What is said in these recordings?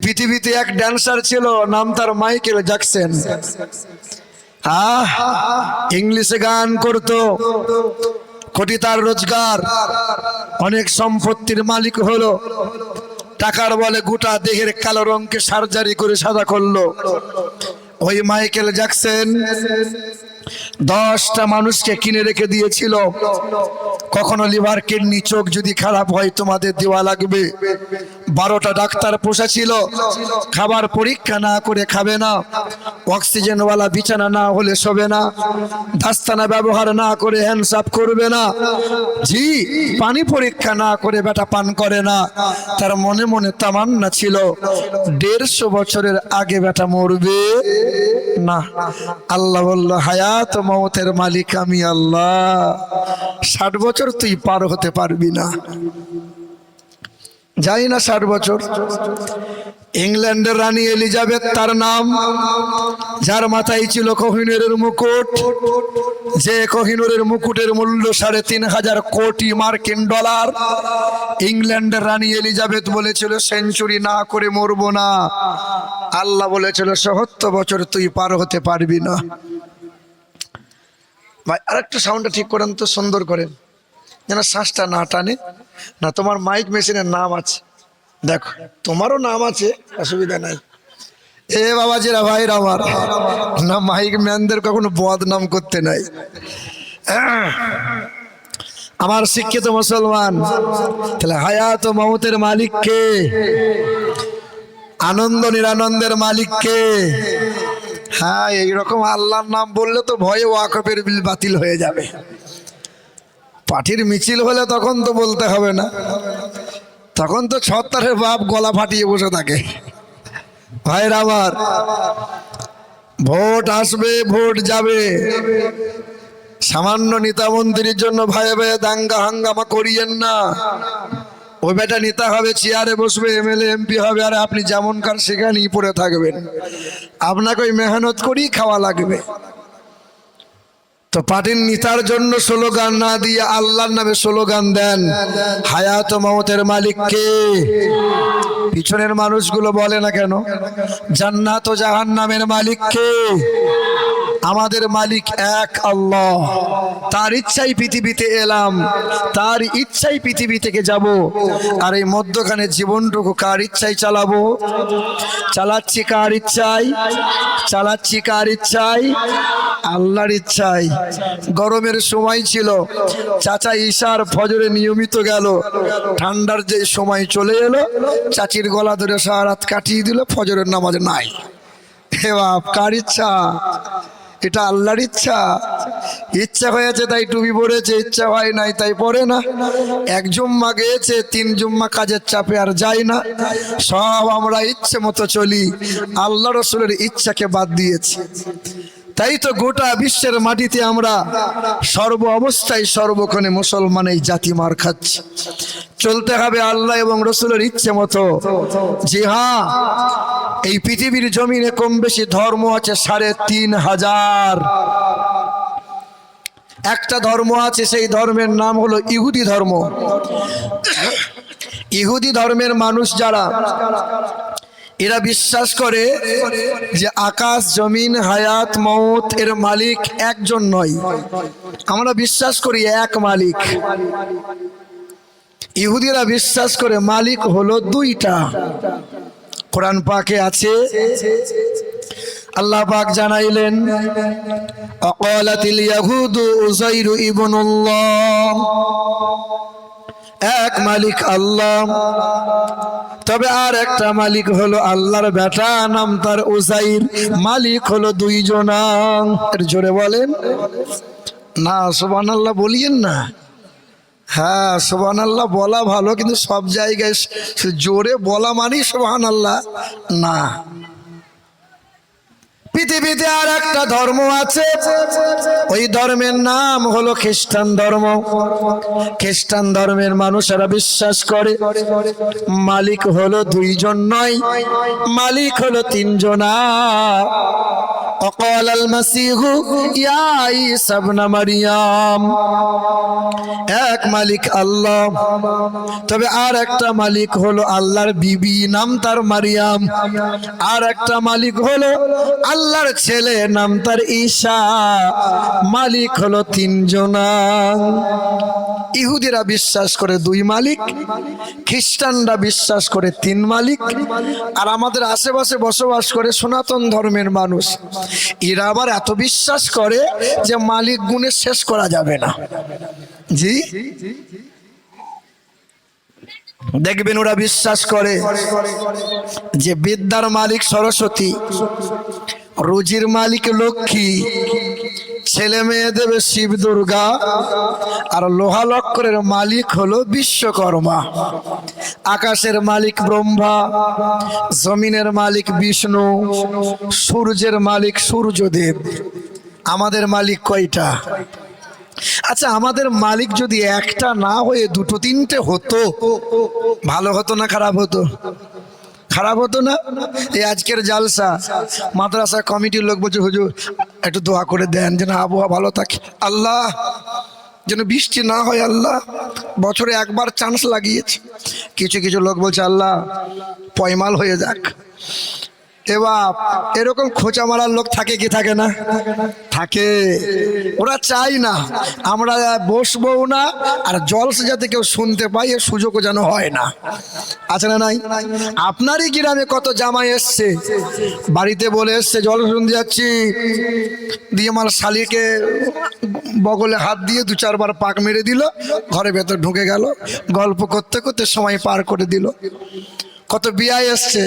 পৃথিবীতে এক ড্যান্সার ছিল, নাম তার মাইকেল জ্যাকসন। ইংলিশে গান করতো, কোটি তার রোজগার, অনেক সম্পত্তির মালিক হলো। টাকার বলে গোটা দেহের কালো রঙকে সার্জারি করে সাদা করলো। ওই মাইকেল জ্যাকসন 10টা মানুষকে কিনে রেখে দিয়েছিল, কখনো লিভার কিডনি চোখ যদি খারাপ হয় তোমাদের দেওয়া লাগবে। 12টা ডাক্তার পোষা ছিল, খাবার পরীক্ষা না করে খাবে না, অক্সিজেনওয়ালা বিছানা না হলে শোবে না, দাস্তানা ব্যবহার না করে হ্যান্ডসাপ করবে না, জি পানি পরীক্ষা না করে বেটা পান করে না। তার মনে মনে তামান্না ছিল 150 বছরের আগে বেটা মরবে না। আল্লাহ বলল, হায়াত মওতের মালিক আমি আল্লাহ, 60 বছর তুই পার হতে পারবি না। যাই না 60 বছর। ইংল্যান্ডের রানী এলিজাবেথ তার নাম, যার মাথায় ছিল কোহিনূরের মুকুট, যে কোহিনূরের মুকুটের মূল্য 3.5 কোটি মার্কিন ডলার। ইংল্যান্ডের রানী এলিজাবেথ বলেছিল সেঞ্চুরি না করে মরবো না। আল্লাহ বলেছিল 70 বছর তুই পার হতে পারবি না। ভাই আরেকটু সাউন্ডটা ঠিক করেন তো, সুন্দর করেন, যেন শ্বাসটা না টানে। না তোমার মাইক মেশিনের নাম আছে, দেখো তোমারও নাম আছে, অসুবিধা নাই। এ বাবাজিরা ভাইরা আমার, না মাইক ম্যানদের কখনো বদনাম করতে নাই। আমার শিক্ষিত মুসলমান, তাহলে হায়াত ও মওতের মালিক কে? আনন্দ নিরানন্দের মালিক কে? হ্যাঁ, এইরকম আল্লাহর নাম বললে তো ভয়ে ওয়াকফের বিল বাতিল হয়ে যাবে। পার্টির মিছিল হলে তখন তো বলতে হবে না, তখন তো ছত্তারের বাপ গলা ফাটিয়ে বসে থাকে। ভাইরা আমার, ভোট আসবে, ভোট যাবে। সামান্য নেতা মন্ত্রীর জন্য ভাইয়ে ভাইয়ে দাঙ্গা হাঙ্গামা করিয়েন না। ওই বেটা নেতা হবে, চেয়ারে বসবে, এমএলএ এমপি হবে, আর আপনি যেমনকার সেখানেই পড়ে থাকবেন। আপনাকে ওই মেহনত করেই খাওয়া লাগবে। তো পার্টির নেতার জন্য স্লোগান না দিয়ে আল্লাহর নামে স্লোগান দেন, হায়াত ও মওতের মালিক কে? পিছনের মানুষগুলো বলে না কেন? জান্নাত ও জাহান্নামের মালিক কে? আমাদের মালিক এক আল্লাহ। তার ইচ্ছাই পৃথিবীতে এলাম, তার ইচ্ছাই পৃথিবী থেকে যাব। আর এই মধ্যখানে জীবনটুকু কার ইচ্ছাই চালাবো? চালাচ্ছি কার ইচ্ছাই? চালাচ্ছি কার ইচ্ছাই? আল্লাহর ইচ্ছাই। গরমের সময় ছিল, চাচা ঈশার ফজরে নিয়মিত গেল, ঠান্ডার যে সময় চলে এলো, চাচির গলা ধরে সারা রাত কাটিয়ে দিল, ফজরের নামাজ নাই। হে বাপ, কার ইচ্ছা? এটা আল্লাহর ইচ্ছা। ইচ্ছা হয়েছে তাই টুপি পরেছে, ইচ্ছা হয় নাই তাই পরে না। 1 জুম্মা গিয়েছে, 3 জুম্মা কাজের চাপে আর যায় না। সব আমরা ইচ্ছে মতো চলি, আল্লাহ রসুলের ইচ্ছাকে বাদ দিয়েছি। তাই তো গোটা বিশ্বের মাটিতে আমরা সর্ব অবস্থায় সর্বক্ষণে মুসলমান এই জাতি মার খাচ্ছি। চলতে হবে আল্লাহ এবং রসুলের ইচ্ছে মতো। জি হ্যাঁ, এই পৃথিবীর জমিনে কম বেশি ধর্ম আছে 3500। একটা ধর্ম আছে, সেই ধর্মের নাম হলো ইহুদি ধর্ম। ইহুদি ধর্মের মানুষ যারা, এরা বিশ্বাস করে যে আকাশ জমিন হায়াত মওত এর মালিক একজন নয়। আমরা বিশ্বাস করি এক মালিক। ইহুদিরা বিশ্বাস করে মালিক হলো 2টা। কোরআন পাকে আছে, আল্লাহ পাক জানাইলেন, আকালাতিল ইয়াহুদু উযাইর ইবনুল্লাহ, এক মালিক আল্লাহ, তবে আর একটা মালিক হলো আল্লাহর বেটা, নাম তার উযাইর। মালিক হলো 2 জনা। জোরে বলেন না, সুবহানাল্লাহ বলিয়েন না। হ্যাঁ, সুবহানাল্লাহ বলা ভালো, কিন্তু সব জায়গায় জোরে বলা মানেই সুবহানাল্লাহ না। পৃথিবীতে আর একটা ধর্ম আছে, ওই ধর্মের নাম হলো খ্রিস্টান ধর্ম। খ্রিস্টান ধর্মের মানুষেরা বিশ্বাস করে মালিক হলো 2 জন নয়, মালিক হলো 3 জনা। وقال المسيح يا عيسى ابن مريم এক মালিক আল্লাহ, তবে আর একটা মালিক হলো আল্লাহর বিবি, নাম তার মারিয়াম। আর একটা মালিক হলো আল্লাহর ছেলে, নাম তার ঈসা। মালিক হলো তিনজনা। ইহুদিরা বিশ্বাস করে দুই মালিক, খ্রিস্টানরা বিশ্বাস করে তিন মালিক, আর আমাদের আশেপাশে বসবাস করে সনাতন ধর্মের মানুষ, এরা আবার এত বিশ্বাস করে যে মালিক গুণে শেষ করা যাবে না। জি, দেখবেন ওরা বিশ্বাস করে যে বিদ্যার মালিক সরস্বতী, রুজির মালিক লক্ষ্মী, ছেলে মেয়ে দেবে শিব দুর্গা, আর লোহা লক্করের মালিক হলো বিশ্বকর্মা। আকাশের মালিক ব্রহ্মা, জমিনের মালিক বিষ্ণু, সূর্যের মালিক সূর্যদেব। আমাদের মালিক কয়টা? আচ্ছা, আমাদের মালিক যদি একটা না হয়ে দুটো তিনটে হতো, ভালো হতো না খারাপ হতো? খারাপ হতো না? এই আজকের জালসা মাদ্রাসা কমিটির লোক বলছে, হুজুর একটু দোয়া করে দেন যেন আবহাওয়া ভালো থাকে, আল্লাহ যেন বৃষ্টি না হয়, আল্লাহ বছরে একবার চান্স লাগিয়েছে। কিছু কিছু লোক বলছে আল্লাহ পয়মাল হয়ে যাক। এবার এরকম খোঁচা মারার লোক থাকে কি থাকে না? থাকে। ওরা চাই না আমরা বসবো না, আর জলসা যাতে কেউ শুনতে পাই এর সুযোগও যেন হয় না। আছে না নাই? আপনারই গ্রামে কত জামাই এসছে, বাড়িতে বলে এসছে জল শুনতে যাচ্ছি, দিয়ে আমার শালিকে বগলে হাত দিয়ে দু চারবার পাক মেরে দিল, ঘরে ভেতর ঢুকে গেল, গল্প করতে করতে সময় পার করে দিল। কত বিয়া এসছে,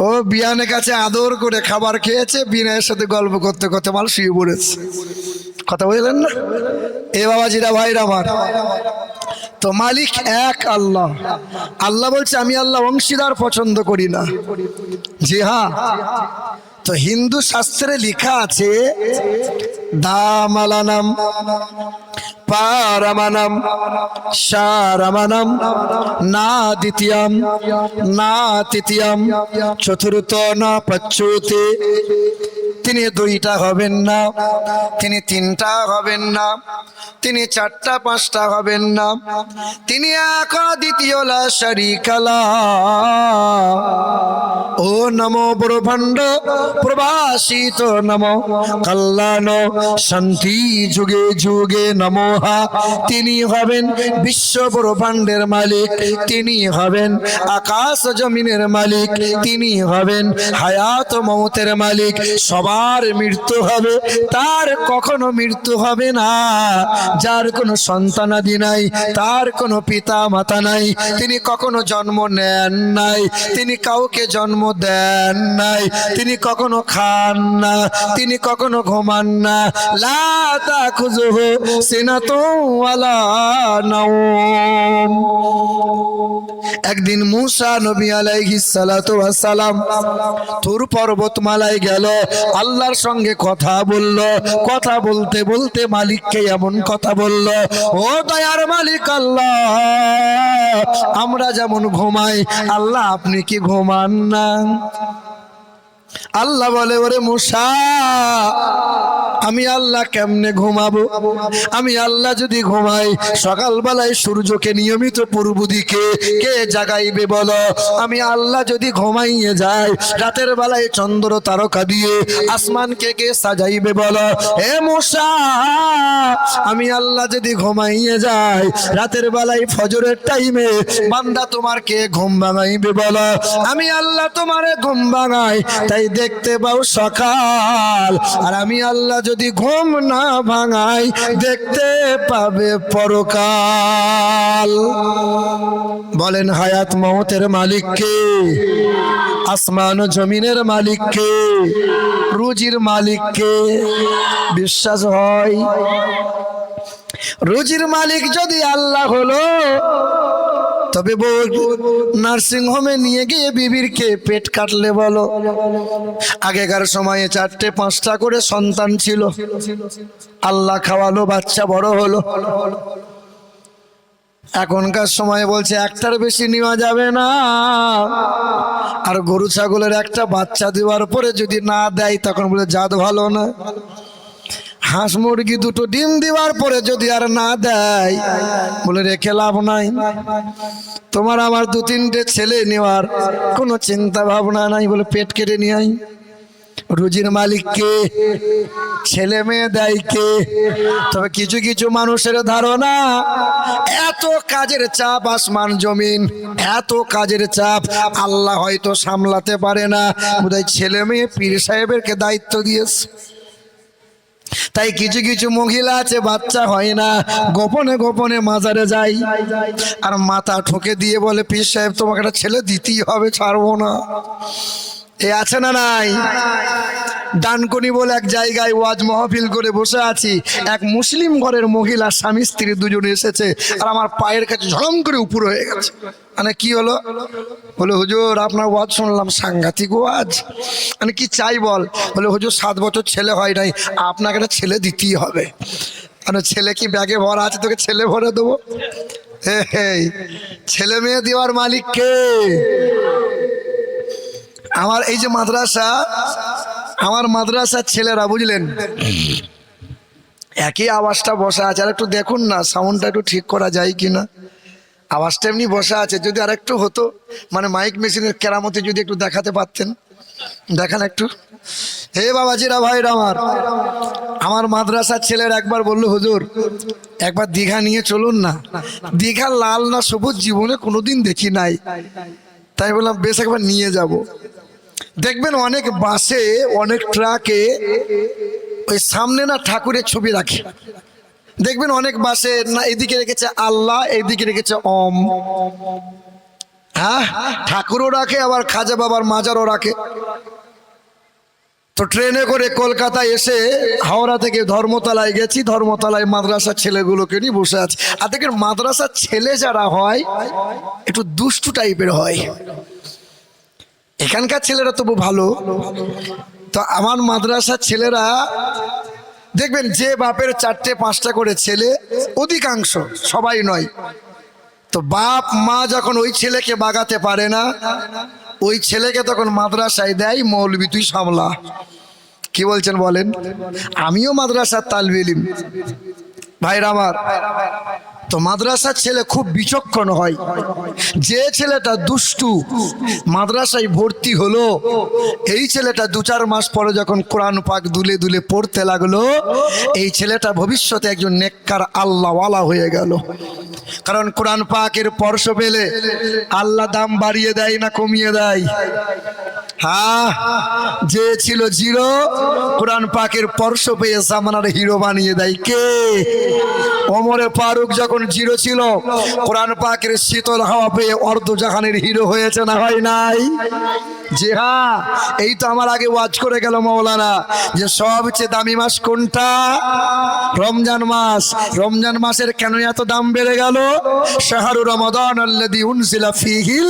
ও বিয়ানের কাছে আদর করে খাবার খেয়েছে, বিনয়ের সাথে গল্প করতে করতে মাল শুয়ে পড়েছে। কথা বললেন না? এ বাবাজিরা ভাইরা আমার, তো মালিক এক আল্লাহ। আল্লাহ বলছে আমি আল্লাহ অংশীদার পছন্দ করি না। জি হ্যাঁ, তো হিন্দু শাস্ত্রে লেখা আছে দামালানাম পারামানাম সারামানাম না দ্বিতীয়াম না তৃতীয়াম চতুর্থ না পঞ্চমতে। তিনি দুইটা হবেন না, তিনি তিনটা হবেন না, তিনি চারটা পাঁচটা হবেন না, তিনি এক দ্বিতীয় লা শারীকা লাহু। ও নমো ব্রহ্মাণ্ড প্রভাসিত নমো কল্যাণ শান্তি যুগে যুগে নমঃ। তিনি হবেন বিশ্ব ব্রহ্মাণ্ডের মালিক, তিনি হবেন আকাশ জমিনের মালিক, তিনি হবেন হায়াত মৌতের মালিক। সবার মৃত্যু হবে, তার কখনো মৃত্যু হবে না। যার কোনো সন্তানাদি নাই, তার কোনো পিতা মাতা নাই, তিনি কখনো জন্ম নেন নাই, তিনি কাউকে জন্ম দেন নাই, তিনি কখনো খান না, তিনি কখনো ঘুমান না। লা তাখুযুহু সিনাতুন ওয়ালা নাওম। একদিন মুসা নবী আলাইহিস সালাতু ওয়াস সালাম তুর পর্বতমালায় গেল, আল্লাহর সঙ্গে কথা বলল। কথা বলতে বলতে মালিককে এমন কথা বলল, ও দয়ার মালিক আল্লাহ, আমরা যেমন ঘুমাই আল্লাহ আপনি কি ঘুমান না? আল্লাহ বলে ওরে মুসা, আমি আল্লাহ কেমনে ঘুমাবো? আমি আল্লাহ যদি ঘুমাই, সকালবেলায় সূর্যকে নিয়মিত পূর্ব দিকে কে জাগাইবে বলো? আমি আল্লাহ যদি ঘুমাইয়ে যাই, রাতের বেলায় চন্দ্র তারকা দিয়ে আসমানকে কে সাজাইবে বলো? হে মুসা, আমি আল্লাহ যদি ঘুমাইয়ে যাই, রাতের বেলায় ফজরের টাইমে বান্দা তোমার কে ঘুম ভাঙাইবে বলো? আমি আল্লাহ তোমারে ঘুম ভাঙাই, তাই দেখতে পাও সকাল। আর আমি আল্লাহ যদি ঘুম না ভাঙাই, দেখতে পাবে পরকাল। বলেন হায়াত মওতের মালিক কে? আসমান ও জমিনের মালিক কে? রুজির মালিক কে? বিশ্বাস হয়? রুজির মালিক যদি আল্লাহ হলো, তবে নার্সিং হোমে নিয়ে গিয়ে বিবির কে পেট কাটলে বলো? আগেকার সময়ে 4টে 5টা করে সন্তান ছিল, আল্লাহ খাওয়ালো, বাচ্চা বড় হলো। এখনকার সময় বলছে একটার বেশি নেওয়া যাবে না, আর গরু ছাগলের একটা বাচ্চা দেওয়ার পরে যদি না দেয় তখন বলে জাত ভালো না। হাঁস মুরগি দুটো ডিম দেওয়ার পরে যদি আর না দেয় বলে রেখে লাভ নাই। তোমার আমার 2-3টে ছেলে নেওয়ার কোনো চিন্তা ভাবনা নাই, বলে পেট কেটে নিয়ে আই। রুজির মালিক কে? ছেলে মেয়ে দেয় কে? তবে কিছু কিছু মানুষের ধারণা এত কাজের চাপ, আসমান জমিন এত কাজের চাপ, আল্লাহ হয়তো সামলাতে পারে না, বোধহয় ছেলে মেয়ে পীর সাহেবেরকে দায়িত্ব দিয়েছে। তাই কিছু কিছু মহিলা আছে বাচ্চা হয় না, গোপনে গোপনে মাজারে যায় আর মাথা ঠোকে দিয়ে বলে পীর সাহেব তোমাকে একটা ছেলে দিতেই হবে, ছাড়বো না। এ আছে না নাই? ডানকুনি বলে এক জায়গায় ওয়াজ মাহফিল করে বসে আছি, এক মুসলিম ঘরের মহিলা স্বামী স্ত্রী দুজনে এসেছে, আর আমার পায়ের কাছে ঝড়ম করে উপর হয়ে গেছে। মানে কি হলো? বলে হুজুর আপনার ওয়াজ শুনলাম, সাংঘাতিক ওয়াজ। মানে কি চাই বল? বলে হুজুর 7 বছর ছেলে হয় নাই, আপনাকে একটা ছেলে দিতেই হবে। মানে ছেলে কি ব্যাগে ভরা আছে, তোকে ছেলে ভরে দেবো? ছেলে মেয়ে দেওয়ার মালিক কে? আমার এই যে মাদ্রাসা, আমার মাদ্রাসার ছেলেরা বুঝলেন একই আওয়াজটা বসা আছে, আর একটু দেখুন না সাউন্ডটা একটু ঠিক করা যায় কিনা। আওয়াজটা এমনি বসা আছে, যদি আর একটু হতো, মানে মাইক মেশিনের কেরামতি যদি একটু দেখাতে পারতেন, দেখান একটু। হে বাবাজিরা ভাইরা আমার মাদ্রাসার ছেলের একবার বললো হুজুর একবার দীঘা নিয়ে চলুন না। দীঘা লাল না সবুজ জীবনে কোনোদিন দেখি নাই, তাই বললাম বেশ একবার নিয়ে যাব। দেখবেন অনেক বাসে অনেক ট্রাকে ওই সামনে না ঠাকুরের ছবি রাখে, দেখবেন অনেক বাসে না এদিকে রেখেছে আল্লাহ, এইদিকে রেখেছে ওম। হ্যাঁ, ঠাকুরও রাখে আবার খাজা বাবার মাজারও রাখে। তো ট্রেনে করে কলকাতায় এসে হাওড়া থেকে ধর্মতলায় গেছি, ধর্মতলায় মাদ্রাসার ছেলেগুলোকে নিয়ে বসে আছে। আর দেখেন মাদ্রাসার ছেলে যারা হয় একটু দুষ্টু টাইপের হয়, এখানকার ছেলেরা তবু ভালো। তো আমার মাদ্রাসার ছেলেরা দেখবেন যে বাপের 4টে-5টা করে ছেলে, অধিকাংশ সবাই নয়, তো বাপ মা যখন ওই ছেলেকে বাগাতে পারে না, ওই ছেলেকে তখন মাদ্রাসায় দেয়, মৌলবি তুই সামলা। কি বলছেন বলেন? আমিও মাদ্রাসার তালবে ইলম ভাইরা আমার। তো মাদ্রাসার ছেলে খুব বিচক্ষণ হয়। যে ছেলেটা দুষ্টু মাদ্রাসায় ভর্তি হলো, এই ছেলেটা 2-4 মাস পরে যখন কোরআন পাক দুলে দুলে পড়তে লাগলো, এই ছেলেটা ভবিষ্যতে একজন নেককার আল্লাহওয়ালা হয়ে গেল। কারণ কোরআন পাকের স্পর্শ পেলে আল্লাহ দাম বাড়িয়ে দেয় না কমিয়ে দেয়? হ্যাঁ, যে ছিল জিরো কোরআন পাকের স্পর্শ পেয়ে জামানার হিরো বানিয়ে দেয় কে? ওমরে ফারুক যখন জিরো ছিল, কোরআন পাকের শীতল হাওয়া পেয়ে অর্ধজাহানের হিরো হয়েছে না হয় নাই? যে হ্যাঁ, এই তো আমার আগে ওয়াজ করে গেল মাওলানা যে সবচেয়ে দামি মাস কোনটা? রমজান মাস। রমজান মাসের কেন এত দাম বেড়ে গেল? শাহরু রমাদান আল্লাযী উনজিলা ফীহিল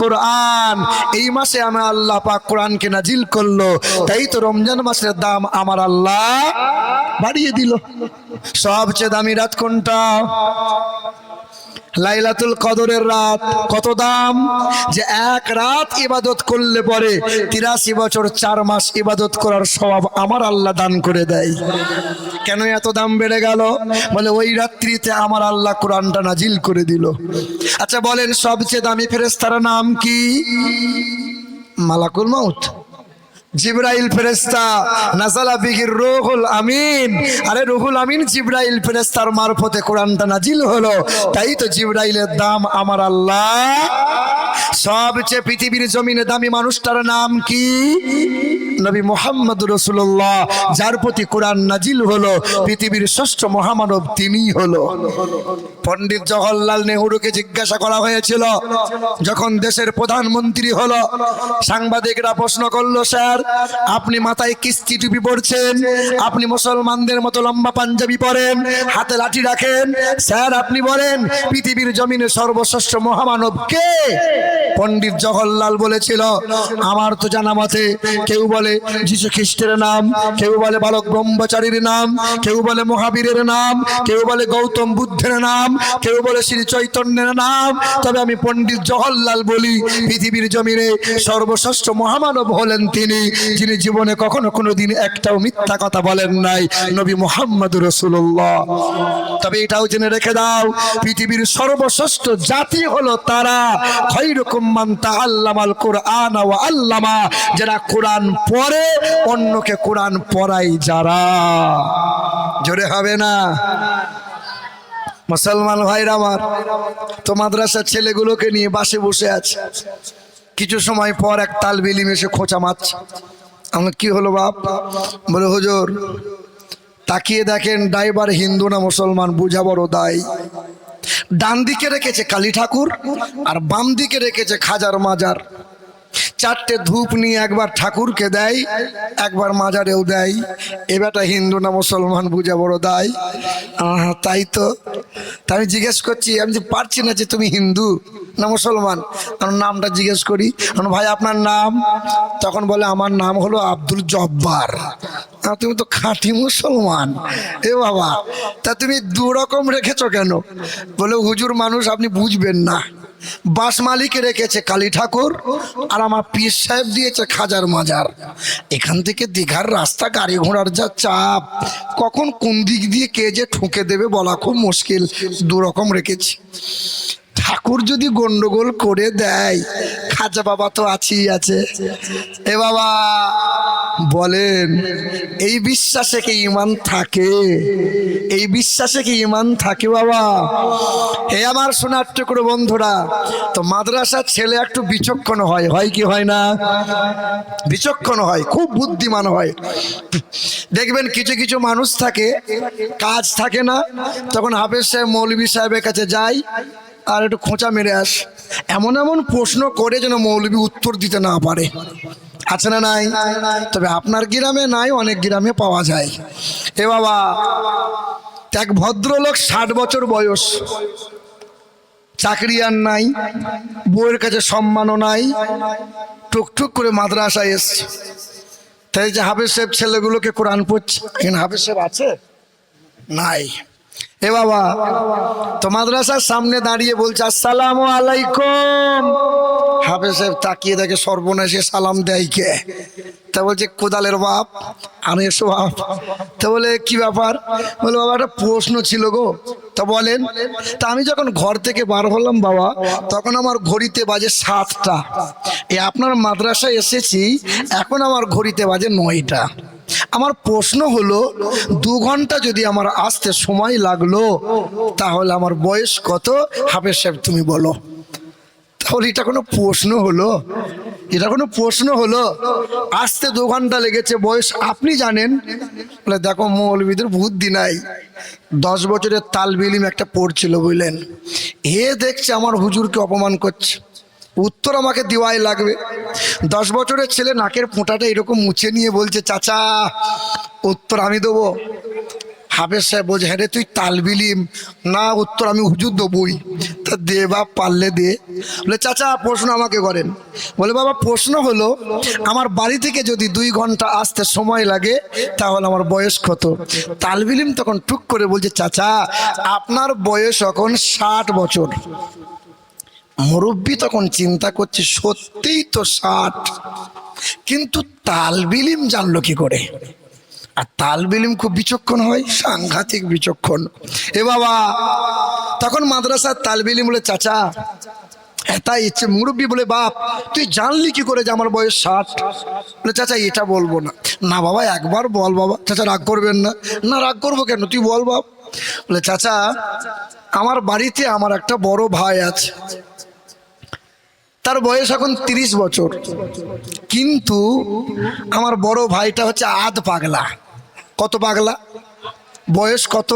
কুরআন, এই মাসে আমি আল্লাহ পাক কোরআনকে নাজিল করলো, তাই তো রমজান মাসের দাম আমার আল্লাহ বাড়িয়ে দিল। সবচেয়ে দামি রাত কোনটা? লাইলাতুল কদরের রাত। কত দাম? যে এক রাত ইবাদত করলে পরে 83 বছর 4 মাস ইবাদত করার সওয়াব আমার আল্লাহ দান করে দেয়। কেন এত দাম বেড়ে গেল? বলে ওই রাত্রিতে আমার আল্লাহ কোরআনটা নাজিল করে দিল। আচ্ছা বলেন সবচেয়ে দামি ফেরেশতার নাম কি? মালাকুল মাউত, জিবরাইল ফেরেশতা। নাযালা বিহির রূহুল আমিন। আরে রূহুল আমিন জিবরাইল ফেরেশতার মারফতে কোরআনটা নাজিল হলো, তাই তো জিবরাইলের দাম আমার আল্লাহ। সবচেয়ে পৃথিবীর জমিনে দামি মানুষটার নাম কি? নবী মুহাম্মদ রাসূলুল্লাহ, যার প্রতি কোরআন নাজিল হলো। পৃথিবীর ষষ্ঠ মহামানব তিনিই হলো। পণ্ডিত জওহরলাল নেহরুকে জিজ্ঞাসা করা হয়েছিল যখন দেশের প্রধানমন্ত্রী হলো, সাংবাদিকরা প্রশ্ন করলো, স্যার আপনি মাথায় কিস্তি টুপি পরছেন, আপনি মুসলমানদের মতো লম্বা পাঞ্জাবি পরেন, হাতে লাঠি রাখেন, স্যার আপনি বলেন পৃথিবীর জমিনে সর্বশ্রেষ্ঠ মহামানব কে? পণ্ডিত জওহরলাল বলেছিল, আমার তো জানা মতে কেউ বলে বলে যীশু খ্রিস্টের নাম, কেউ বলে বালক ব্রহ্মচারীর নাম, কেউ বলে মহাবীরের নাম, কেউ বলে গৌতম বুদ্ধের নাম, কেউ বলে শ্রী চৈতন্যের নাম। তবে আমি পণ্ডিত জওহরলাল বলি, পৃথিবীর জমিনে সর্বশ্রেষ্ঠ মহামানব হলেন তিনি, যিনি জীবনে কখনো কোনোদিন একটাও মিথ্যা কথা বলেন নাই, নবী মুহাম্মদ রাসূলুল্লাহ। তবে এটাও জেনে রেখে দাও, পৃথিবীর সর্বশ্রেষ্ঠ জাতি হলো তারা, খায়রুকুম মান তাআল্লামাল কুরআন ওয়া আল্লামা, যারা কোরআন পড়ে অন্যকে কোরআন পড়ায় যারা। জোরে হবে না? মুসলমান ভাইরা আমার, তো মাদ্রাসার ছেলেগুলোকে নিয়ে বাসে বসে আছে। কিছু সময় পর এক তালবে ইলম এসে খোঁচা মারছে। আমরা কি হলো বাপ? বলে হুজুর তাকিয়ে দেখেন ড্রাইভার হিন্দু না মুসলমান, বুঝা বড় দায়। ডান দিকে রেখেছে কালী ঠাকুর আর বাম দিকে রেখেছে খাজার মাজার। চারটে ধূপ নিয়ে একবার ঠাকুরকে দেয়, একবার মাজারেও দেয়। এ বেটা হিন্দু না মুসলমান, বুঝা বড় দায়। তাই তো আমি জিজ্ঞেস করছি, আমি যে পারছি না যে তুমি হিন্দু না মুসলমান। আমার নামটা জিজ্ঞেস করি, ভাই আপনার নাম? তখন বলে আমার নাম হলো আব্দুল জব্বার। তুমি তো খাঁটি মুসলমান। এ বাবা, তা তুমি দু রকম রেখেছো কেন? বলে হুজুর মানুষ আপনি বুঝবেন না, বাস মালিক রেখেছে কালী ঠাকুর আর আমার পীর সাহেব দিয়েছে খাজার মাজার। এখান থেকে দীঘার রাস্তা, গাড়ি ঘোড়ার যা চাপ, কখন কোন দিক দিয়ে কে যে ঠুকে দেবে বলা খুব মুশকিল। দু রকম রেখেছি। ঠাকুর যদি গন্ডগোল করে দেয়, খাজা বাবা তো আছেই আছে। এ বাবা বলেন, এই বিশ্বাসে কি ঈমান থাকে? এই বিশ্বাসে কি ঈমান থাকে বাবা? হে আমার সোনার টুকরো বন্ধুরা, তো মাদ্রাসার ছেলে একটু বিচক্ষণ হয়, হয় কি হয় না? বিচক্ষণ হয়, খুব বুদ্ধিমান হয়। দেখবেন কিছু কিছু মানুষ থাকে, কাজ থাকে না, তখন হাফেজ সাহেব মৌলভী সাহেবের কাছে যায় আর একটু খোঁচা মেরে আস। এমন এমন প্রশ্ন করে যেন মৌলভী উত্তর দিতে না পারে। আছে না নাই? তবে আপনার গ্রামে নাই, অনেক গ্রামে পাওয়া যায়। এ বাবা, এক ভদ্রলোক 60 বছর বয়স, চাকরি আর নাই, বউয়ের কাছে সম্মানও নাই, টুকটুক করে মাদ্রাসায় এসছে। তাই যে হাফেজ সাহেব ছেলেগুলোকে কোরআন পড়ছে। এখানে হাফেজ সাহেব আছে? নাই। এ বাবা, তো মাদ্রাসার সামনে দাঁড়িয়ে বলছে আসসালামু আলাইকুম। হাফেজ সাহেব তাকিয়ে দেখে সর্বনাশে সালাম দেয় কে? তা বলছে কোদালের বাপ। আমি এসো বাপ। তা বলে কি ব্যাপার? বলে বাবা একটা প্রশ্ন ছিল গো। তা বলেন। তা আমি যখন ঘর থেকে বার হলাম বাবা, তখন আমার ঘড়িতে বাজে 7টা। আপনার মাদ্রাসায় এসেছি, এখন আমার ঘড়িতে বাজে 9টা। আমার প্রশ্ন হলো, 2 ঘন্টা যদি আমার আসতে সময় লাগলো, তাহলে আমার বয়স কত? হাফেজ সাহেব তুমি বলো। তাহলে এটা কোনো প্রশ্ন হলো? এটা কোনো প্রশ্ন হলো? আসতে 2 ঘন্টা লেগেছে, বয়স আপনি জানেন? বলে দেখো মৌলবীদের বুদ্ধি নাই। 10 বছরের তালবে ইলম একটা পড়ছিল বুঝলেন, এ দেখছে আমার হুজুরকে অপমান করছে, উত্তর আমাকে দেওয়াই লাগবে। 10 বছরের ছেলে নাকের ফোঁটাটা এরকম মুছে নিয়ে বলছে চাচা উত্তর আমি দেবো। হাফেজ সাহেব বলছে হ্যাঁ রে তুই তালবে ইলম না, উত্তর আমি হুজুর দেবই। তা দে বাপ, পারলে দে। বলে চাচা প্রশ্ন আমাকে করেন। বলে বাবা প্রশ্ন হলো, আমার বাড়ি থেকে যদি 2 ঘন্টা আসতে সময় লাগে, তাহলে আমার বয়স কত? তালবে ইলম তখন টুক করে বলছে চাচা আপনার বয়স এখন 60 বছর। মুরব্বী তখন চিন্তা করছে সত্যিই তো 60, কিন্তু তালবে ইলম জানলো কি করে? আর তালবে ইলম খুব বিচক্ষণ হয়, সাংঘাতিক বিচক্ষণ। এ বাবা, তখন মাদ্রাসার তালবে ইলম বলে চাচা তাই ইচ্ছে। মুরব্বী বলে বাপ তুই জানলি কি করে যে আমার বয়স 60? বলে চাচা এটা বলবো না। না বাবা একবার বল বাবা। চাচা রাগ করবেন না? না রাগ করবো কেন, তুই বল বাপ। বলে চাচা আমার বাড়িতে আমার একটা বড় ভাই আছে, তার বয়স এখন 30 বছর, কিন্তু আমার বড় ভাইটা হচ্ছে আধ পাগলা। কত পাগলা? বয়স কত?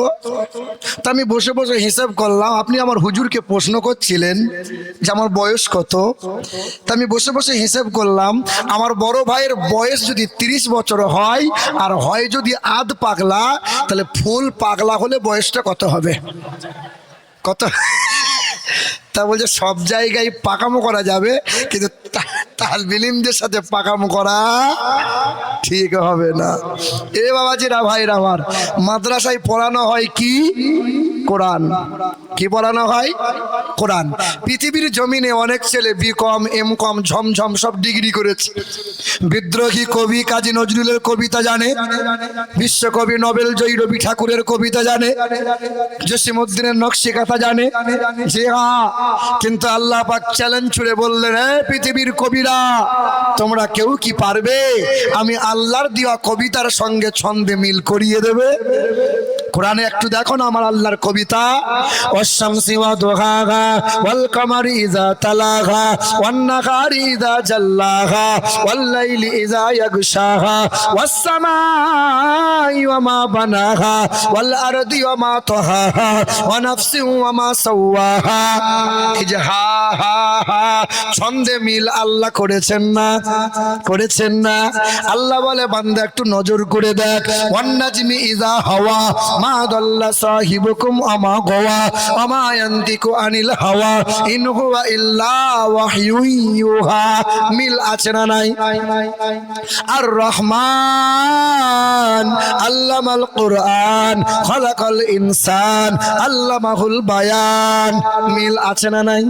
তা আমি বসে বসে হিসাব করলাম, আপনি আমার হুজুরকে প্রশ্ন করছিলেন যে আমার বয়স কত। তা আমি বসে বসে হিসাব করলাম, আমার বড় ভাইয়ের বয়স যদি 30 বছর হয় আর হয় যদি আধ পাগলা, তাহলে ফুল পাগলা হলে বয়সটা কত হবে? কত? তা বলছে সব জায়গায় পাকামো করা যাবে, কিন্তু তালবিলিমদের সাথে পাকাম করা ঠিক হবে না। এ বাবাজিরা ভাইরা আমার, মাদ্রাসায় পড়ানো হয় কি? কোরআন। কি পড়ানো হয়? কোরআন। পৃথিবীর জমিনে অনেক ছেলে বিকম, এমকম, ঝমঝম সব ডিগ্রি করেছে। বিদ্রোহী কবি কাজী নজরুলের কবিতা জানে, বিশ্বকবি নোবেল জয়ী রবি ঠাকুরের কবিতা জানে, জসিমউদ্দিনের নকশি কাঁথা জানে। জি হ্যাঁ, কিন্তু আল্লাহ পাক চ্যালেঞ্জ ছুড়ে বললেন, হে পৃথিবীর কবিরা, তোমরা কেউ কি পারবে আমি আল্লাহর দেওয়া কবিতার সঙ্গে ছন্দে মিল করিয়ে দেবে? কোরআনে একটু দেখো না আমার আল্লাহর কবিতা। ওয়াশ-শামসি ওয়া দুহাহা ওয়াল কামারি ইযা তালাহা ওয়ান নাহারি ইযা জাল্লাহা ওয়াল লাইলি ইযা ইয়াগশাহা ওয়াস সামাই ওয়া মা বানাহা ওয়াল আরদি ওয়া মা তাহাহা ওয়া নাফসিন ওয়া মা সাওয়াহা। এই যে হা হা হা ছন্দে মিল আল্লাহ করেছেন না? করেছেন না? আল্লাহ বলে বান্দা একটু নজর করে দেখ। ওয়ান নাজমি ইযা হাওয়া মা দাল্লা সাহিবুকুম আমা গাওয়া আমা ইয়ান্তিকু আনিল হাওয়া ইন হুয়া ইল্লা ওয়াহয়ুন ইউহা। মিল আছে না নাই? আর রহমান আল্লামাল কুরআন খালাকাল ইনসান আল্লামাহুল বায়ান। মিল আছে না নাই?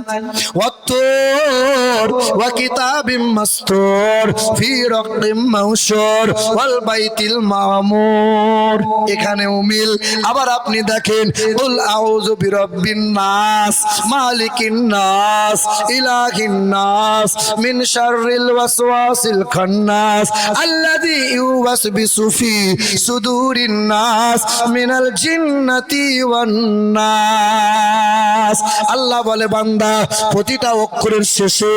ওয়াত্তুর ওয়া কিতাবিম মাসতুর ফি রাকিম মানশুর ওয়াল বাইতিল মামুর। এখানেও মিল। আবার আপনি দেখেন, কুল আউযু বিরাব্বিন নাস মালিকিন নাস ইলাহিন নাস মিন শাররিল ওয়াসওয়াসিল খান্নাস আল্লাযী ইউওয়াসবিসু ফি সুদুরিন নাস মিনাল জিন্নাতি ওয়ান নাস। আল্লাহ বলে বান্দা প্রতিটা অক্ষরের শেষে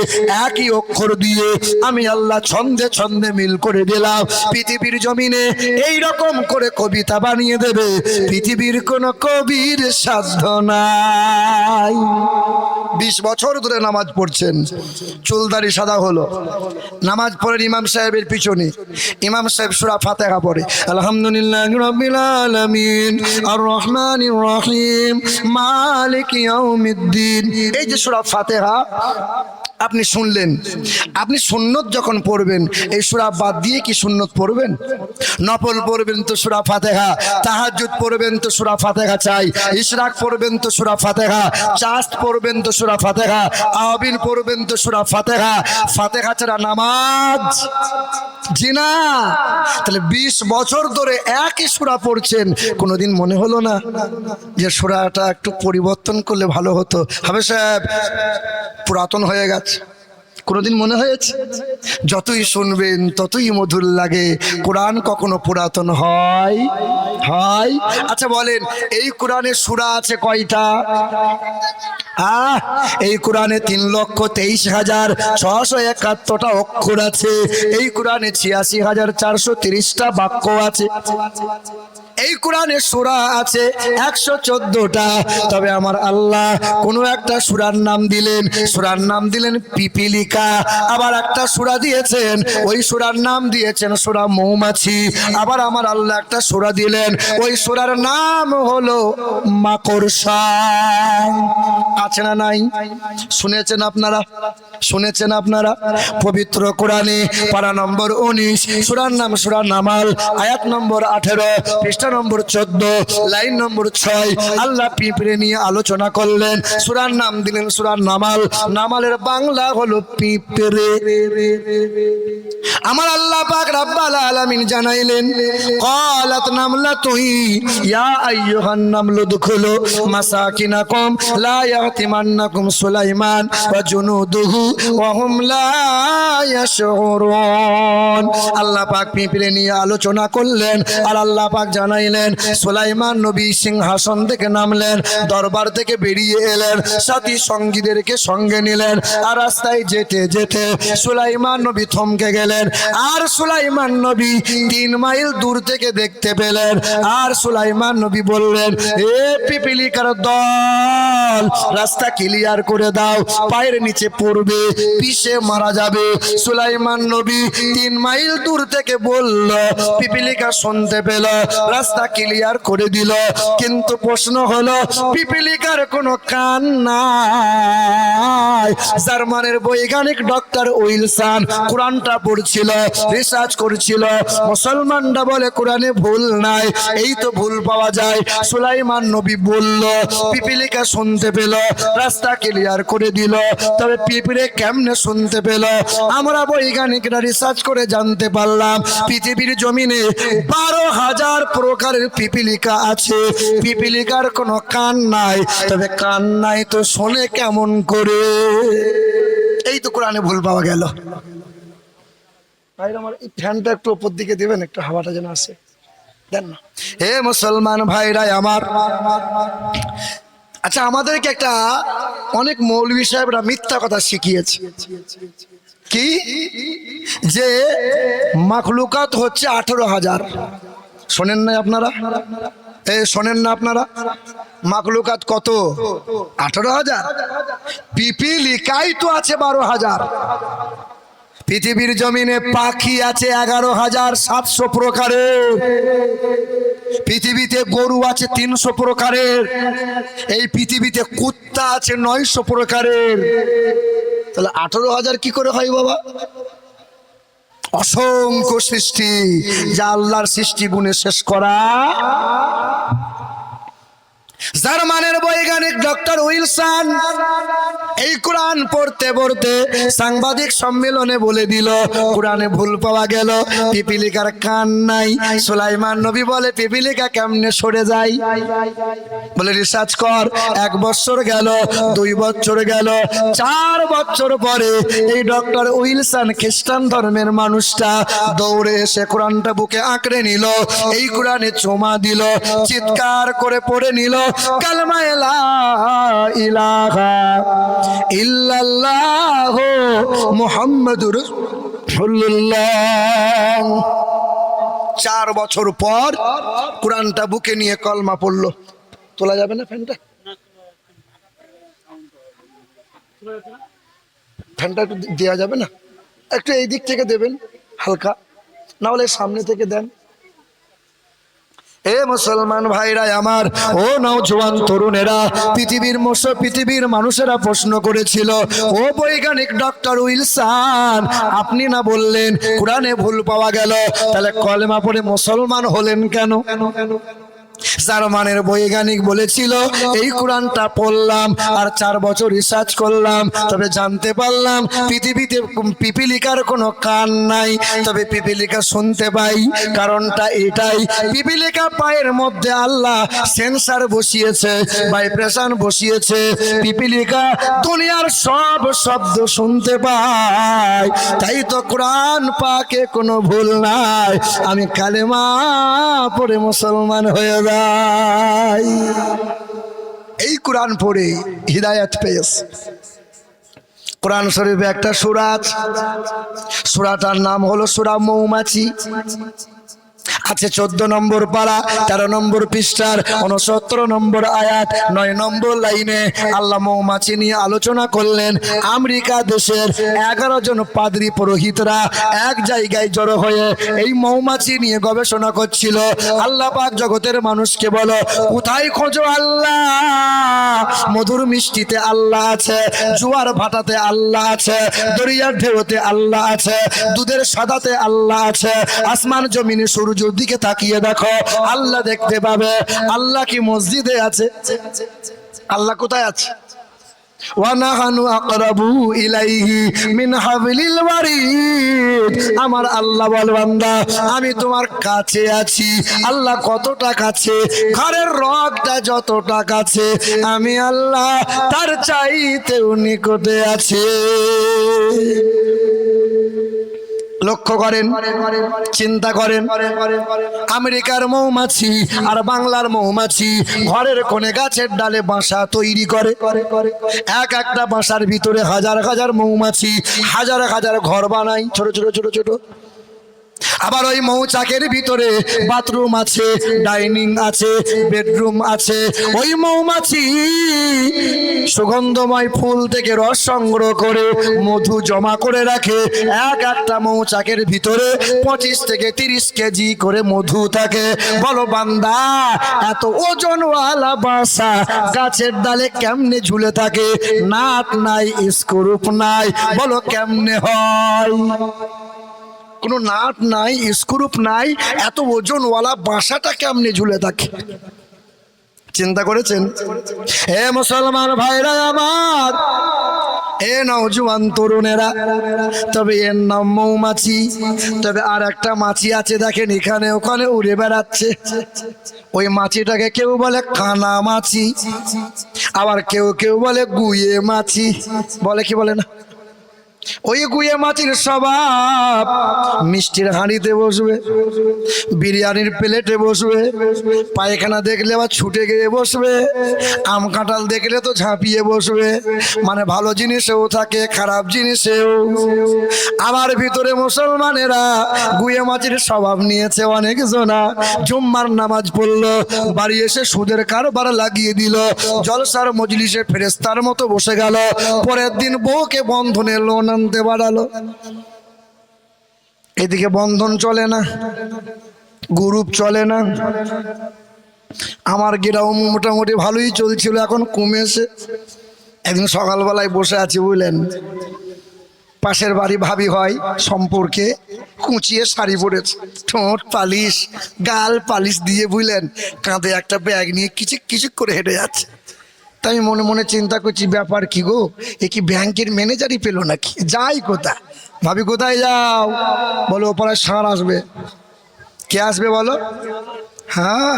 একই অক্ষর দিয়ে আমি আল্লাহ ছন্দে ছন্দে মিল করে দিলাম। পৃথিবীর জমিনে এই রকম করে কবিতা বানিয়ে দেবে পৃথিবীর কোন কবির সাধ্য নাই। 20 বছর ধরে নামাজ পড়ছেন, চুলদারি সাদা হলো, নামাজ পড়েন ইমাম সাহেবের পিছনে, ইমাম সাহেব সূরা ফাতিহা পড়ে, আলহামদুলিল্লাহি রাব্বিল আলামিন আর রহমানির রহিম মালিকি ইয়াউমিদ্দিন। এই যে সূরা ফাতিহা আপনি শুনলেন, আপনি সুন্নত যখন পড়বেন এই সূরা বাদ দিয়ে কি সুন্নত পড়বেন? নফল পড়বেন তো সূরা ফাতিহা, তাহাজ্জুদ পড়বেন তো সূরা ফাতিহা চাই, ইশরাক পড়বেন তো সূরা ফাতিহা, চাস্ত পড়বেন তো সূরা ফাতিহা, আওয়াবিন পড়বেন তো সূরা ফাতিহা। ফাতিহা ছাড়া নামাজ জি না। তাহলে 20 বছর ধরে একই সূরা পড়ছেন, কোনোদিন মনে হলো না যে সূরাটা একটু পরিবর্তন করলে ভালো হতো? হবে সাহেব পুরাতন হয়ে গেছে, কোনোদিন মনে হয়েছে? যতই শুনবেন ততই মধুর লাগে। কোরআন কখনো পুরাতন হয়? হয়? আচ্ছা বলেন, এই কোরআনে সূরা আছে কয়টা? এই কোরআনে 3,23,671টা অক্ষর আছে। এই কোরআনে 86,430টা বাক্য আছে। এই কোরআনে সূরা আছে 114টা। তবে আমার আল্লাহ কোন একটা সূরার নাম দিলেন, সূরার নাম দিলেন পিপিলিকা। আবার একটা সূরা দিয়েছেন, ওই সূরার নাম দিয়েছেন সূরা মৌমাছি। আবার আমার আল্লাহ একটা সূরা দিলেন, ওই সূরার নাম হলো মাকড়সা। আছে না নাই? শুনেছেন আপনারা? শুনেছেন আপনারা? পবিত্র কোরআনে পারা নম্বর 19, সূরার নাম সূরা নামাল, আয়াত নম্বর 18, পৃষ্ঠা নম্বর 14, লাইন নম্বর 6 আল্লাহ পিঁপড়ে নিয়ে আলোচনা করলেন। সূরার নাম দিলেন সূরা নামাল। নামালের বাংলা হলো পিঁপড়ে। আমার আল্লাহ পাক রব্বুল আলামিন জানাইলেন, ক্বালাত নামলাতুন ইয়া আইয়ুহান নামলু দুখুলু মাসাকিনাকুম লা ইয়াতিমান্নাকুম সুলাইমান ওয়া জুনুদুহু ওয়া হুম লা ইয়াশউরুন। আল্লাহ পাক পিঁপড়ে নিয়ে আলোচনা করলেন, আর আল্লাহ পাক জানাইলেন সুলাইমান নবী সিংহাসন থেকে নামলেন, দরবার থেকে বেরিয়ে এলেন, সাথী সঙ্গীদেরকে সঙ্গে নিলেন। আর রাস্তায় যেতে যেতে সুলাইমান নবী থমকে গেলেন। আর সুলাইমান নবী 3 মাইল দূর থেকে দেখতে পেলেন। আর সুলাইমান নবী বললেন, এ পিপিলিকার দল, রাস্তা ক্লিয়ার করে দাও, পায়ের নিচে পড়বে, পিষে মারা যাবে। সুলাইমান নবী 3 মাইল দূর থেকে বলল, পিপিলিকা শুনতে পেল, রাস্তা ক্লিয়ার করে দিল। কিন্তু প্রশ্ন হলো পিপিলিকার কোনো কান নাই। জার্মানের বৈজ্ঞানিক ডক্টর উইলসন কোরআনটা পড়ছিল, রিসার্চ করছিল। মুসলমানরা বলে কোরআনে ভুল নাই, এই তো ভুল পাওয়া যায়। সুলাইমান নবী বলল, পিপিলিকা শুনতে পেল, রাস্তা ক্লিয়ার করে দিল। তবে পিঁপড়ে কেমনে শুনতে পেল? আমরা বৈজ্ঞানিকরা রিসার্চ করে জানতে পারলাম পৃথিবীর জমিনে 12,000 প্রকারের পিপিলিকা আছে। পিপিলিকার কোনো কান নাই, তবে কান নাই তো শোনে কেমন করে? এই তো কোরআনে ভুল পাওয়া গেল। আমার এই ফ্যানটা একটু উপর দিকে দিবেন, একটু হাওয়াটা যেন আসে, দেন না। হে মুসলমান ভাইরা আমার, আচ্ছা আমাদেরকে একটা অনেক মৌলভী সাহেবরা মিথ্যা কথা শিখিয়েছে। কি? যে মাখলুকাত হচ্ছে 18,000। শোনেন না আপনারা? শোনেন না আপনারা? মাখলুকাত কত? 18,000। পিপিলিকাই তো আছে 12,000। পৃথিবীর জমিনে পাখি আছে 11,700 প্রকারের। পৃথিবীতে গরু আছে 300 প্রকারের। এই পৃথিবীতে কুত্তা আছে 900 প্রকারের। তাহলে 18,000 কি করে হয় বাবা? অসংখ্য সৃষ্টি, যা আল্লাহর সৃষ্টি গুণে শেষ করা। জার্মানের বৈজ্ঞানিক ডক্টর উইলসন এই কোরআন পড়তে পড়তে সাংবাদিক সম্মেলনে বলে দিল কোরআনে ভুল পাওয়া গেল, পিপিলিকার কান নাই। সুলাইমান নবী বলে পিপিলিকা কেমনে সরে যায়? বলে রিসার্চ কর। 1 বছর গেল, 2 বছর গেল, 4 বছর পরে এই ডক্টর উইলসন খ্রিস্টান ধর্মের মানুষটা দৌড়ে এসে কোরআনটা বুকে আঁকড়ে নিল, এই কোরআনে চুমা দিল, চিৎকার করে পড়ে নিল কালেমা লা ইলাহা ইল্লাল্লাহু মুহাম্মাদুর রাসূলুল্লাহ। 4 বছর পর কোরআনটা বুকে নিয়ে কলমা পড়লো। তোলা যাবে না ফ্যানটা? ফ্যানটা একটু দেওয়া যাবে না? একটু এই দিক থেকে দেবেন হালকা, না হলে সামনে থেকে দেন। এ মুসলমান ভাইরা আমার, ও নওজোয়ান তরুণেরা, পৃথিবীর মানুষেরা প্রশ্ন করেছিল, ও বৈজ্ঞানিক ডক্টর উইলসন, আপনি না বললেন কোরআনে ভুল পাওয়া গেল, তাহলে কলেমা পড়ে মুসলমান হলেন কেন? জার্মানের বৈজ্ঞানিক বলেছিল এই কোরআনটা পড়লাম আর 4 বছর রিসার্চ করলাম, তবে জানতে পারলাম পৃথিবীতে পিপিলিকার কোনো কান নাই, তবে পিপিলিকা শুনতে পাই। কারণটা এটাই, পিপিলিকা পায়ের মধ্যে আল্লাহ সেন্সার বসিয়েছে, ভাইব্রেশন বসিয়েছে। পিপিলিকা দুনিয়ার সব শব্দ শুনতে পায়, তাই তো কোরআন পাকে কোনো ভুল নাই। আমি কালেমা পড়ে মুসলমান হয়ে যাই। এই কোরআন পড়ে হিদায়াত পেয়েছে। কোরআন শরীফে একটা সূরা আছে, সূরাটার নাম হলো সূরা মৌমাছি। আছে 14 নম্বর পারা, 13 নম্বর পৃষ্ঠার 69 নম্বর আয়াত, 9 নম্বর লাইনে আল্লাহ মৌমাছি নিয়ে আলোচনা করলেন। আমেরিকা দেশের 11 জন পাদ্রী পুরোহিতরা এক জায়গায় জড়ো হয়ে এই মৌমাছি নিয়ে গবেষণা করছিল। আল্লাহ পাক জগতের মানুষকে বলো, কোথায় খোঁজো আল্লাহ? মধুর মিষ্টিতে আল্লাহ আছে, জোয়ার ভাটাতে আল্লাহ আছে, দরিয়ার ঢেউতে আল্লাহ আছে, দুধের সাদাতে আল্লাহ আছে, আসমান জমিনে সূর্য দিকে তাকিয়ে দেখো, আল্লাহ দেখতে পাবে। আল্লাহ কি মসজিদে আছে? আল্লাহ কোথায় আছে? ওয়ানাহানু আকরাবু ইলাইহি মিন হাবলিল ওয়ারিদ। আমার আল্লাহ বল, বান্দা আমি তোমার কাছে আছি। আল্লাহ কতটা কাছে? ঘরের রগটা যতটা কাছে, আমি আল্লাহ তার চাইতেও নিকটে আছে। লক্ষ্য করেন, চিন্তা করেন, আমেরিকার মৌমাছি আর বাংলার মৌমাছি ঘরের কোণে গাছের ডালে বাসা তৈরি করে। এক একটা বাসার ভিতরে হাজার হাজার মৌমাছি হাজার হাজার ঘর বানায়, ছোট ছোট ছোট ছোট। আবার ওই মৌচাকের ভিতরে বাথরুম আছে, ডাইনিং আছে, বেডরুম আছে। ওই মৌমাছি সুগন্ধময় ফুল থেকে রস সংগ্রহ করে মধু জমা করে রাখে। এক একটা মৌচাকের ভিতরে 25 থেকে 30 কেজি করে মধু থাকে। বলো বান্দা, এত ওজনওয়ালা বাসা গাছের ডালে কেমনে ঝুলে থাকে? নাট নাই, স্ক্রুপ নাই, বলো কেমনে হয়? কোনো নাট নাই, স্ক্রুপ নাই, এত ওজনওয়ালা বাসাটা কেমনে ঝুলে থাকে? চিন্তা করেছেন? হে মুসলমান ভাইরা আমার, এ নওজোয়ান তরুণেরা, তবে এর নাম মৌমাছি। তবে আর একটা মাছি আছে, দেখেন এখানে ওখানে উড়ে বেড়াচ্ছে। ওই মাছিটাকে কেউ বলে কানা মাছি, আবার কেউ কেউ বলে গুয়ে মাছি। বলে কি বলে না? ওই গুয়ে মাছির স্বভাব মিষ্টির হাঁড়িতে বসবে, বিরিয়ানির প্লেটে বসবে, পায়খানা দেখলে আবার ছুটে গিয়ে বসবে, আম কাঁঠাল দেখলে তো ঝাঁপিয়ে বসবে। মানে ভালো জিনিসেও থাকে, খারাপ জিনিসেও। আমার ভিতরে মুসলমানেরা গুয়ে মাছির স্বভাব নিয়েছে অনেক জনা। জুম্মার নামাজ পড়লো, বাড়ি এসে সুদের কারবার লাগিয়ে দিল, জলসার মজলিসে ফেরেস্তার মতো বসে গেল। পরের দিন বউকে বন্ধনে লোন আনতে বাড়ালো। এদিকে বন্ধন চলে না, গ্রুপ চলে না। আমার গ্রাম মোটামুটি ভালোই চলছিল, এখন কমেছে। একদিন সকালবেলায় বসে আছি, বুঝলেন, পাশের বাড়ি ভাবি হয় সম্পর্কে, কুচিয়ে শাড়ি পরেছে, ঠোঁট পালিশ, গাল পালিশ দিয়ে, বুঝলেন, কাঁধে একটা ব্যাগ নিয়ে কিচিক কিচিক করে হেঁটে যাচ্ছে। তাই আমি মনে মনে চিন্তা করছি, ব্যাপার কি গো, এ কি ব্যাংকের ম্যানেজারই পেলো নাকি? যাই কোথায়? ভাবি কোথায় যাও? বলো ওপাড়ায় ষাঁড় আসবে। কে আসবে বলো? হ্যাঁ,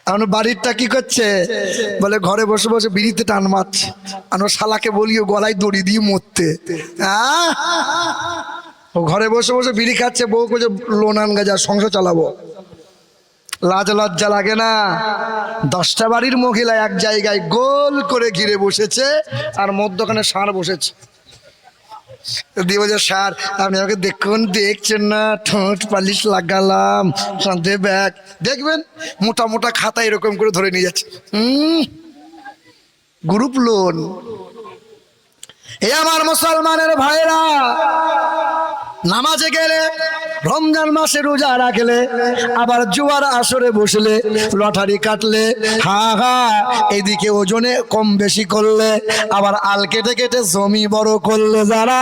আমার বাড়িরটা কি করছে? বলে ঘরে বসে বসে বিড়িতে টান মারছে। আমার শালাকে বলিও গলায় দড়ি দিয়ে মরতে। হ্যাঁ, ও ঘরে বসে বসে বিড়ি খাচ্ছে, বউ কোথায় লোন আনগা, যা সংসার চালাবো। লাজ লজ্জা লাগে না? 10টা বাড়ির মহিলা এক জায়গায় গোল করে ঘিরে বসেছে, আর মধ্যখানে ষাঁড় বসেছে। দিয়ে বলছে, স্যার আপনি আমাকে দেখুন, দেখছেন না, ঠোঁট পালিশ লাগালাম, কাঁধে ব্যাগ, দেখবেন মোটা মোটা খাতা এরকম করে ধরে নিয়ে যাচ্ছে। Group loan. এ আমার মুসলমানের ভাইরা, নামাজে গেলে, রমজান মাসে রোজা রাখলে, আবার জুয়ার আসরে বসলে, লটারি কাটলে, হা হা, এদিকে ওজনে কম বেশি করলে, আবার আল কেটে কেটে জমি বড় করলে, যারা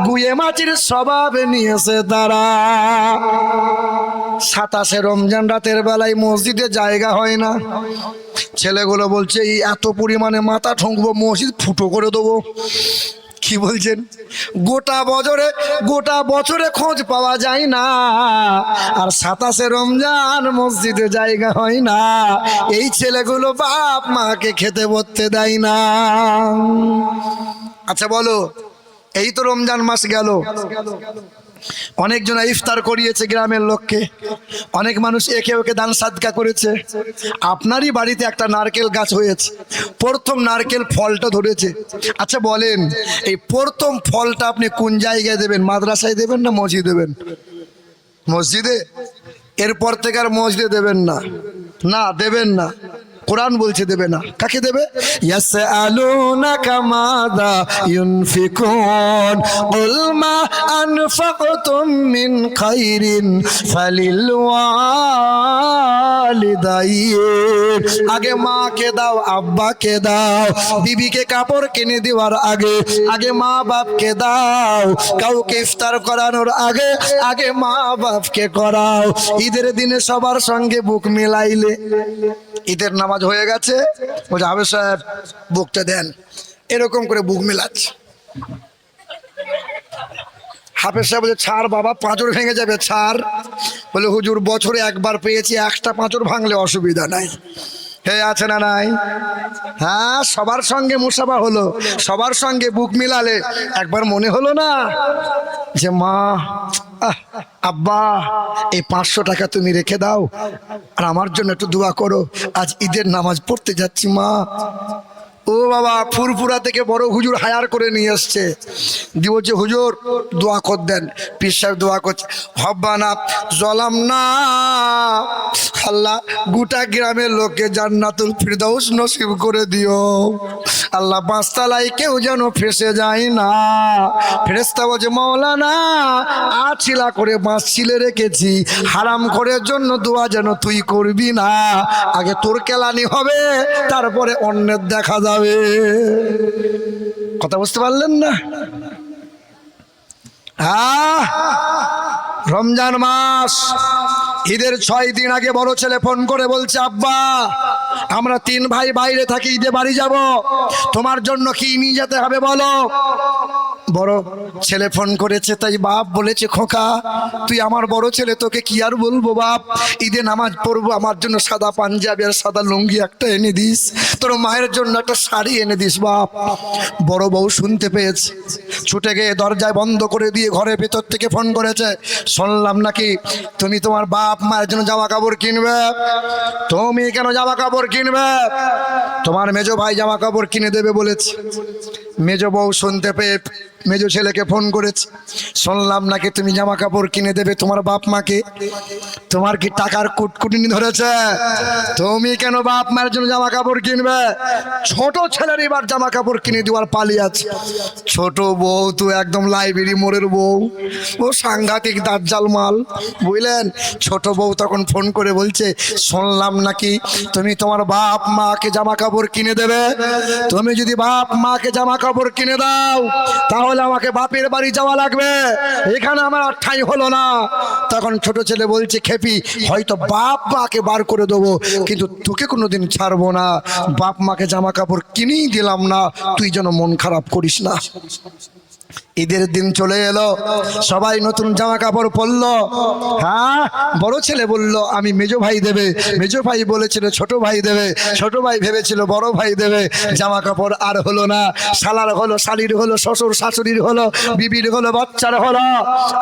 গুয়ে মাছির স্বভাব নিয়েছে তারা 27শে রমজান রাতের বেলায় মসজিদে জায়গা হয় না। ছেলেগুলো বলছে, এই এত পরিমাণে মাথা ঠুকবো, মসজিদ ফুটো করে দেবো। কি বলছেন? গোটা বছরে খোঁজ পাওয়া যায় না, আর 27শে রমজান মসজিদে জায়গা হয় না। এই ছেলেগুলো বাপ মাকে খেতে বলতে দেয় না। আচ্ছা বলো, এই তো রমজান মাস গেল, অনেকজন ইফতার করিয়েছে গ্রামের লোককে, অনেক মানুষ একে ওকে দান সাদকা করেছে। আপনারই বাড়িতে একটা নারকেল গাছ হয়েছে, প্রথম নারকেল ফলটা ধরেছে। আচ্ছা বলেন, এই প্রথম ফলটা আপনি কোন জায়গায় দেবেন? মাদ্রাসায় দেবেন না মসজিদে দেবেন? মসজিদে। এরপর থেকে আর মসজিদে দেবেন না, না দেবেন না। কোরআন বলছে দেবে না। কাকে দেবে? ইয়াসআলুনাকা মাযা ইউনফিকুন কুল মা আনফাকতুম মিন খাইরিন ফালিল ওয়ালিদাইন। আগে মাকে দাও, আব্বাকে দাও, বিবিকে কাপড় কিনে দেওয়ার আগে মা বাপকে দাও। কাউকে ইফতার করানোর আগে মা বাপকে করাও। ঈদের দিনে সবার সঙ্গে বুক মিলাইলে, ঈদের নামাজ হয়ে গেছে, বলছে হাফেজ সাহেব বুকটা দেন, এরকম করে বুক মেলাচ্ছে। হাফেজ সাহেব বলছে, ছাড় বাবা, পাঁচর ভেঙে যাবে, ছাড়। বলে হুজুর বছরে একবার পেয়েছি, একটা পাঁচর ভাঙলে অসুবিধা নাই। হে আছে না নাই? হ্যাঁ, সবার সঙ্গে মুসাফা হলো, সবার সঙ্গে বুক মিলালে একবার মনে হলো না যে মা, আব্বা এই 500 টাকা তুমি রেখে দাও, আর আমার জন্য একটু দোয়া করো, আজ ঈদের নামাজ পড়তে যাচ্ছি মা। ও বাবা ফুরফুরা থেকে বড় হুজুর হায়ার করে নিয়ে এসছে, দিয়ে বলছে হুজুর দোয়া কর দেন। পীর সাহেব দোয়া করছে, হব্বানা জলাম না, আল্লাহ গোটা গ্রামের লোককে জান্নাতুল ফিরদাউস নসিব করে দিও। আল্লাহ পাঁচতলায় কেউ যেন ফেসে যায় না। ফেরেশতা বলছে মাওলানা আছিলা করে বাঁশ ছিলে রেখেছি, হারাম করার জন্য দোয়া যেন তুই করবি না, আগে তোর কেলানি হবে তারপরে অন্যের দেখা যাবে। কথা বুঝতে পারলেন না? হ্যাঁ, রমজান মাস, ঈদের 6 দিন আগে বড় ছেলে ফোন করে বলছে আব্বা আমরা 3 ভাই বাইরে থাকি, ঈদে বাড়ি যাব, তোমার জন্য কি নিয়ে যেতে হবে বলো। বড় ছেলে ফোন করেছে, তাই বাপ বলেছে খোকা তুই আমার বড় ছেলে, তোকে কি আর বলবো বাপ, ঈদে নামাজ পড়বো, আমার জন্য সাদা পাঞ্জাবি আর সাদা লুঙ্গি একটা এনে দিস, তোর মায়ের জন্য একটা শাড়ি এনে দিস বাপ। বড় বউ শুনতে পেয়েছে, ছুটে গিয়ে দরজায় বন্ধ করে দিয়ে ঘরের ভেতর থেকে ফোন করেছে, শুনলাম নাকি তুমি তোমার বাপ মায়ের জন্য জামা কাপড় কিনবে। তুমি কেন জামা কাপড় কিনবে? তোমার মেজো ভাই জামা কাপড় কিনে দেবে বলেছে। মেজো বউ শুনতে পেয়ে মেজো ছেলেকে ফোন করেছে, শুনলাম নাকি তুমি জামা কাপড় কিনে দেবে তোমার বাপ মাকে। তোমার কি টাকার কুটকুটিনি ধরেছে? তুমি কেন বাপ মায়ের জন্য জামা কাপড় কিনবে? ছোট ছেলের এবার জামা কাপড় কিনে দেওয়ার পালি আছে। ছোট বউ তো একদম লাইব্রেরি মোড়ের বউ, ও সাংঘাতিক দাজ্জাল মাল, বুঝলেন। ছোট বউ তখন ফোন করে বলছে শুনলাম নাকি তুমি তোমার বাপ মাকে জামা কাপড় কিনে দেবে। তুমি যদি বাপ মাকে জামা কাপড় কিনে দাও তাহলে আমাকে বাপের বাড়ি যাওয়া লাগবে, এখানে আমার আর ঠাঁই হলো না। তখন ছোট ছেলে বলছে খেপি হয়তো বাপ মাকে বার করে দেবো, কিন্তু তোকে কোনোদিন ছাড়বো না, বাপ মাকে জামা কাপড় কিনেই দিলাম না, তুই যেন মন খারাপ করিস না। ঈদের দিন চলে এলো, সবাই নতুন জামা কাপড় পরলো। হ্যাঁ, বড় ছেলে বলল আমি মেজো ভাই দেবে, মেজো ভাই বলেছিল ছোট ভাই দেবে, ছোট ভাই ভেবেছিল বড় ভাই দেবে। জামা কাপড় আর হলো না, শালার হলো, শালির হলো, শ্বশুর শাশুড়ির হলো, বিবির হলো, বাচ্চার হলো,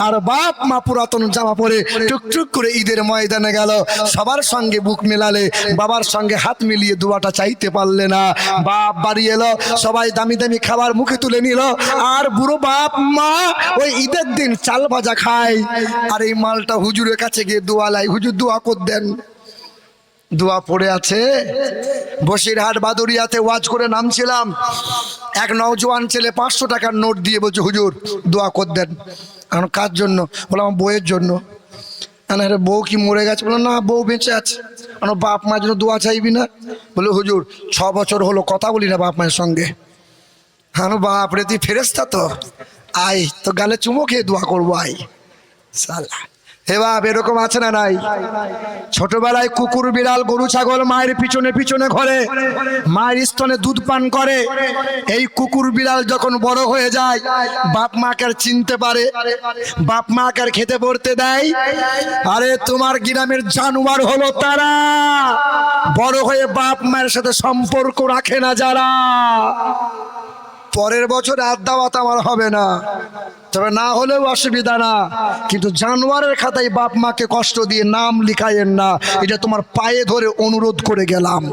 আর বাপ মা পুরাতন জামা পরে টুকটুক করে ঈদের ময়দানে গেল। সবার সঙ্গে বুক মেলালে, বাবার সঙ্গে হাত মিলিয়ে দুয়াটা চাইতে পারলে না। বাপ বাড়ি এলো, সবাই দামি দামি খাবার মুখে তুলে নিল, আর বুড়ো বাপ মা ওই ঈদের দিন চাল ভাজা খায়। আর এই মালটা হুজুরের কাছে গিয়ে দোয়া লাই, হুজুর দোয়া কর দেন। দোয়া পড়ে আছে। বসিরহাট বাদুরিয়াতে ওয়াজ করে নামছিলাম, এক নওজোয়ান ছেলে 500 টাকার নোট দিয়ে বলছে হুজুর দোয়া কর দেন। এখন কার জন্য? বললাম আমার বউয়ের জন্য। আরে বউ কি মরে গেছে? বললাম না, বউ বেঁচে আছে। আমার বাপ মায়ের জন্য দোয়া চাইবি না? বলে হুজুর 6 বছর হলো কথা বলি না বাপ মায়ের সঙ্গে। হ্যাঁ বাপ রে, তুই ফেরেশতা তো, আয় তো গালে চুমো খেয়ে দোয়া করবো, আয় সালা। হে বাপ, এরকম আছে না নাই? ছোটবেলায় কুকুর বিড়াল গরু ছাগল মায়ের পিছনে পিছনে ঘরে, মায়ের স্তনে দুধ পান করে। এই কুকুর বিড়াল যখন বড় হয়ে যায়, বাপ মাকে আর চিনতে পারে, বাপ মাকে আর খেতে পড়তে দেয়। আরে তোমার গ্রামের জানোয়ার হলো তারা, বড় হয়ে বাপ মায়ের সাথে সম্পর্ক রাখে না যারা। পরের বছর আর দাওয়াত আমার হবে না, তবে না হলেও অসুবিধা না, কিন্তু জানোয়ারের খাতায় বাপ মাকে কষ্ট দিয়ে নাম লিখায়েন না, এটা তোমার পায়ে ধরে অনুরোধ করে গেলাম।